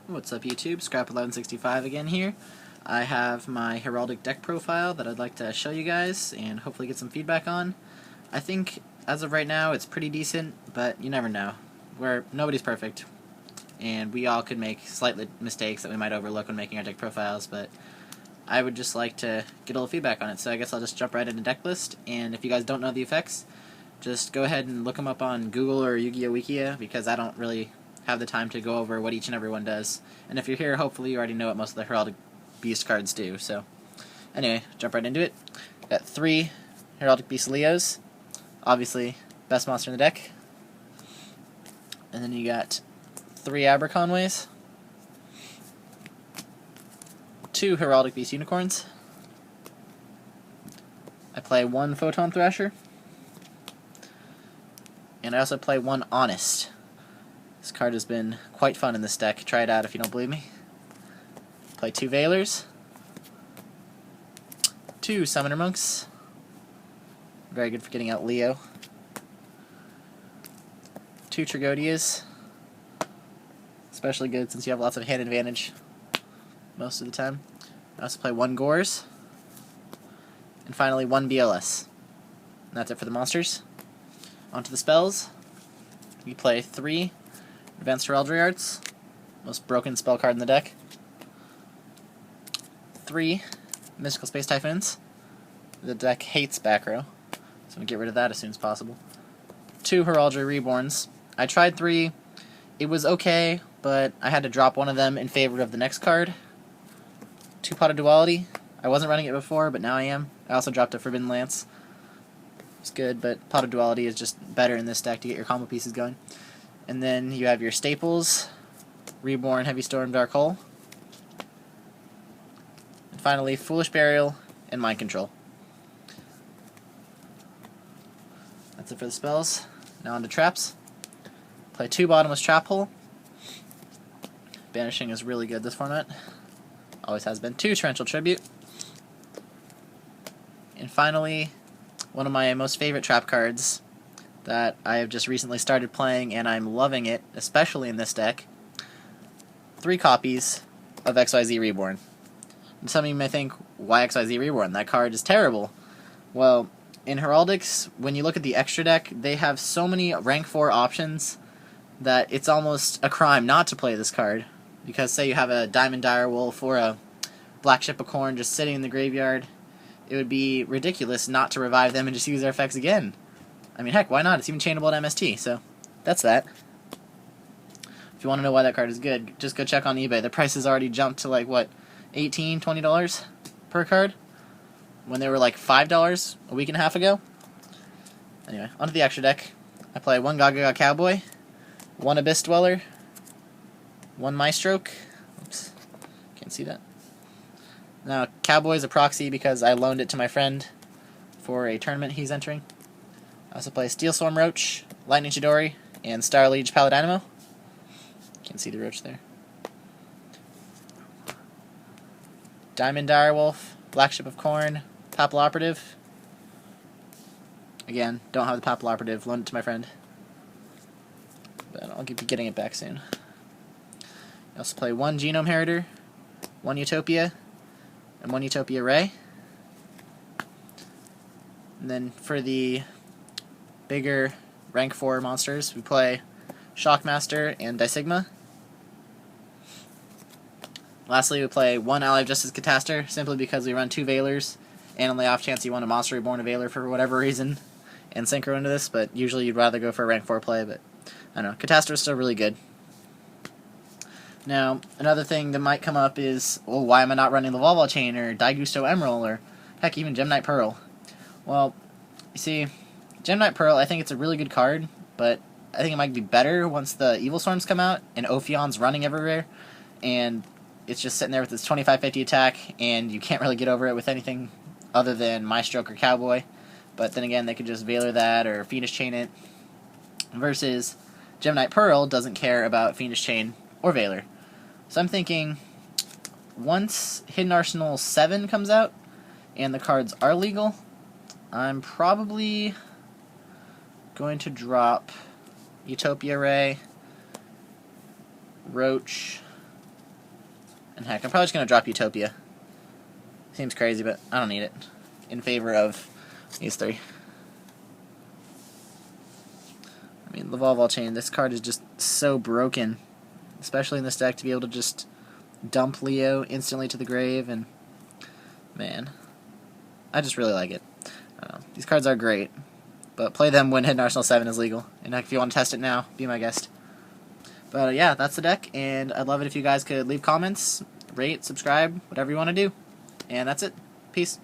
What's up YouTube, Scrap1165 again here. I have my Heraldic deck profile that I'd like to show you guys and hopefully get some feedback on. I think as of right now it's pretty decent, but you never know. Nobody's perfect, and we all could make slight mistakes that we might overlook when making our deck profiles, but I would just like to get a little feedback on it, so I guess I'll just jump right into deck list. And if you guys don't know the effects, just go ahead and look them up on Google or YGO Wikia, because I don't really have the time to go over what each and every one does. And if you're here, hopefully you already know what most of the Heraldic Beast cards do. So, anyway, jump right into it. Got 3 Heraldic Beast Leos, obviously best monster in the deck. And then you got 3 Aberconways, 2 Heraldic Beast Unicorns. I play 1 Photon Thrasher, and I also play 1 Honest. This card has been quite fun in this deck. Try it out if you don't believe me. Play 2 Veilers, 2 Summoner Monks, very good for getting out Leo, 2 Trigodias, especially good since you have lots of hand advantage most of the time. I also play 1 Gores, and finally 1 BLS. And that's it for the monsters. On to the spells. We play 3 Advanced Heraldry Arts, most broken spell card in the deck. 3 Mystical Space Typhoons. The deck hates back row, so I'm going to get rid of that as soon as possible. 2 Heraldry Reborns. I tried 3. It was okay, but I had to drop one of them in favor of the next card. 2 Pot of Duality. I wasn't running it before, but now I am. I also dropped a Forbidden Lance. It's good, but Pot of Duality is just better in this deck to get your combo pieces going. And then you have your staples, Reborn, Heavy Storm, Dark Hole. And finally, Foolish Burial and Mind Control. That's it for the spells. Now on to traps. Play 2 Bottomless Trap Hole. Banishing is really good this format. Always has been. 2 Torrential Tribute. And finally, one of my most favorite trap cards that I have just recently started playing, and I'm loving it, especially in this deck. 3 copies of Xyzs Reborn. And some of you may think, why Xyzs Reborn? That card is terrible. Well, in Heraldics, when you look at the extra deck, they have so many rank 4 options that it's almost a crime not to play this card. Because say you have a Diamond Direwolf or a Black Ship of Corn just sitting in the graveyard, it would be ridiculous not to revive them and just use their effects again. I mean, heck, why not? It's even chainable at MST, so that's that. If you want to know why that card is good, just go check on eBay. The price has already jumped to like, what, $18, $20 per card? When they were like $5 a week and a half ago. Anyway, onto the extra deck. I play 1 Gaga Cowboy, 1 Abyss Dweller, 1 Maestroke. Oops, can't see that. Now, Cowboy is a proxy because I loaned it to my friend for a tournament he's entering. I also play Steel Storm Roach, Lightning Chidori, and Star Liege Paladinimo. Can't see the Roach there. Diamond Direwolf, Black Ship of Corn, Papal Operative. Again, don't have the Papal Operative, loaned it to my friend. But I'll be getting it back soon. I also play 1 Genome Heriter, 1 Utopia, and 1 Utopia Ray. And then for the bigger rank 4 monsters, we play Shockmaster and Disigma. Lastly, we play 1 Ally of Justice Catastor, simply because we run 2 Veilers, and on the off chance you want a monster reborn a Veiler for whatever reason, and synchro into this, but usually you'd rather go for a rank 4 play, but I don't know, Catastor is still really good. Now, another thing that might come up is, well, why am I not running the Volval Chain, or Daigusto Emerald, or heck, even Gemknight Pearl? Well, you see, Gemknight Pearl, I think it's a really good card, but I think it might be better once the Evil Storms come out, and Ophion's running everywhere, and it's just sitting there with its 25-50 attack, and you can't really get over it with anything other than Maestroke or Cowboy. But then again, they could just Veiler that, or Fiendish Chain it, versus Gemknight Pearl doesn't care about Fiendish Chain or Veiler. So I'm thinking, once Hidden Arsenal 7 comes out, and the cards are legal, I'm probably going to drop Utopia Ray, Roach, And heck, I'm probably just going to drop Utopia. Seems crazy, but I don't need it. In favor of these three. I mean, Laval Chain, this card is just so broken. Especially in this deck, to be able to just dump Leo instantly to the grave, and man, I just really like it. These cards are great, but play them when Hidden Arsenal 7 is legal. And if you want to test it now, be my guest. But yeah, that's the deck, and I'd love it if you guys could leave comments, rate, subscribe, whatever you want to do. And that's it. Peace.